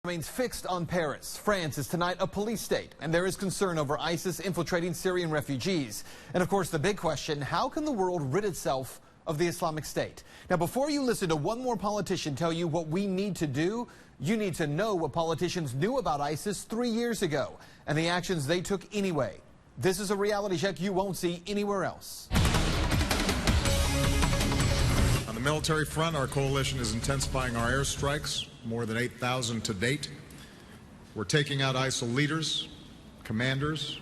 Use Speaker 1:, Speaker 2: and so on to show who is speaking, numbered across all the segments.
Speaker 1: Remains fixed on Paris. France is tonight a police state, and there is concern over ISIS infiltrating Syrian refugees. And of course, the big question, how can the world rid itself of the Islamic State? Now, before you listen to one more politician tell you what we need to do, you need to know what politicians knew about ISIS 3 years ago and the actions they took anyway. This is a reality check you won't see anywhere else.
Speaker 2: On the military front, our coalition is intensifying our airstrikes, more than 8,000 to date. We're taking out ISIL leaders, commanders.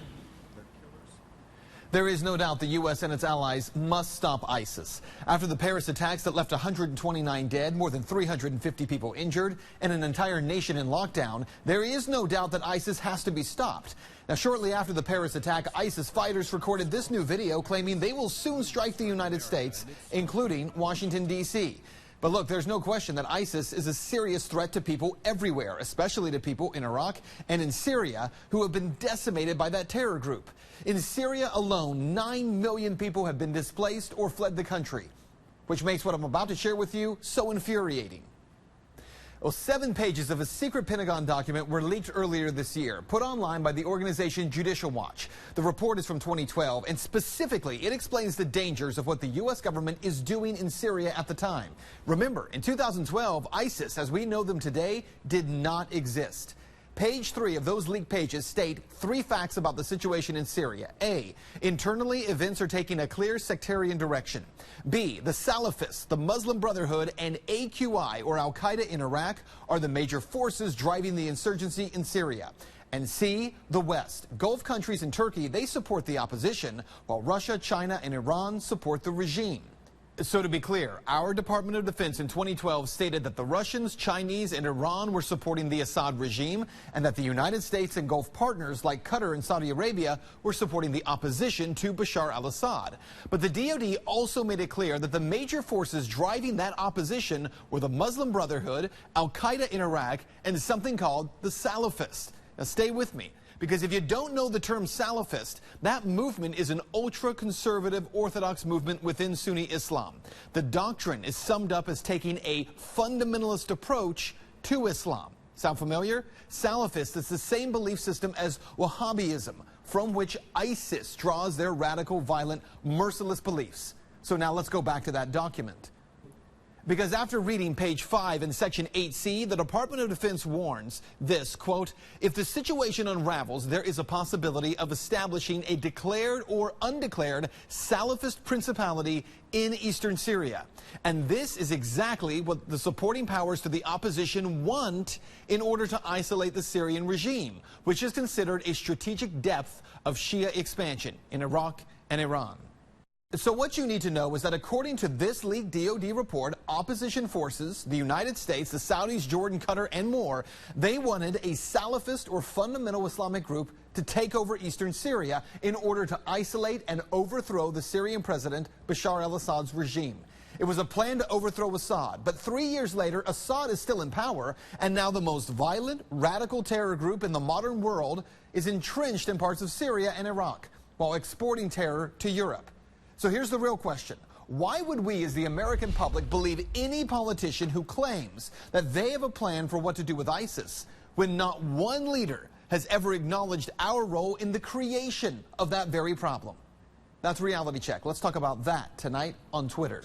Speaker 1: There is no doubt the U.S. and its allies must stop ISIS. After the Paris attacks that left 129 dead, more than 350 people injured, and an entire nation in lockdown, there is no doubt that ISIS has to be stopped. Now, shortly after the Paris attack, ISIS fighters recorded this new video claiming they will soon strike the United States, including Washington, D.C. But look, there's no question that ISIS is a serious threat to people everywhere, especially to people in Iraq and in Syria who have been decimated by that terror group. In Syria alone, 9 million people have been displaced or fled the country, which makes what I'm about to share with you so infuriating. Well, 7 pages of a secret Pentagon document were leaked earlier this year, put online by the organization Judicial Watch. The report is from 2012, and specifically, it explains the dangers of what the U.S. government is doing in Syria at the time. Remember, in 2012, ISIS, as we know them today, did not exist. Page 3 of those leaked pages state 3 facts about the situation in Syria. A, internally, events are taking a clear sectarian direction. B, the Salafists, the Muslim Brotherhood, and AQI, or Al-Qaeda in Iraq, are the major forces driving the insurgency in Syria. And C, the West. Gulf countries and Turkey, they support the opposition, while Russia, China, and Iran support the regime. So to be clear, our Department of Defense in 2012 stated that the Russians, Chinese, and Iran were supporting the Assad regime, and that the United States and Gulf partners like Qatar and Saudi Arabia were supporting the opposition to Bashar al-Assad. But the DoD also made it clear that the major forces driving that opposition were the Muslim Brotherhood, Al-Qaeda in Iraq, and something called the Salafists. Now stay with me, because if you don't know the term Salafist, that movement is an ultra-conservative Orthodox movement within Sunni Islam. The doctrine is summed up as taking a fundamentalist approach to Islam. Sound familiar? Salafist is the same belief system as Wahhabism, from which ISIS draws their radical, violent, merciless beliefs. So now let's go back to that document. Because after reading page 5 in section 8C, the Department of Defense warns this, quote, if the situation unravels, there is a possibility of establishing a declared or undeclared Salafist principality in eastern Syria. And this is exactly what the supporting powers to the opposition want in order to isolate the Syrian regime, which is considered a strategic depth of Shia expansion in Iraq and Iran. So what you need to know is that according to this leaked DoD report, opposition forces, the United States, the Saudis, Jordan, Qatar, and more, they wanted a Salafist or fundamental Islamic group to take over eastern Syria in order to isolate and overthrow the Syrian president Bashar al-Assad's regime. It was a plan to overthrow Assad, but 3 years later, Assad is still in power, and now the most violent, radical terror group in the modern world is entrenched in parts of Syria and Iraq, while exporting terror to Europe. So here's the real question. Why would we as the American public believe any politician who claims that they have a plan for what to do with ISIS when not one leader has ever acknowledged our role in the creation of that very problem? That's Reality Check. Let's talk about that tonight on Twitter.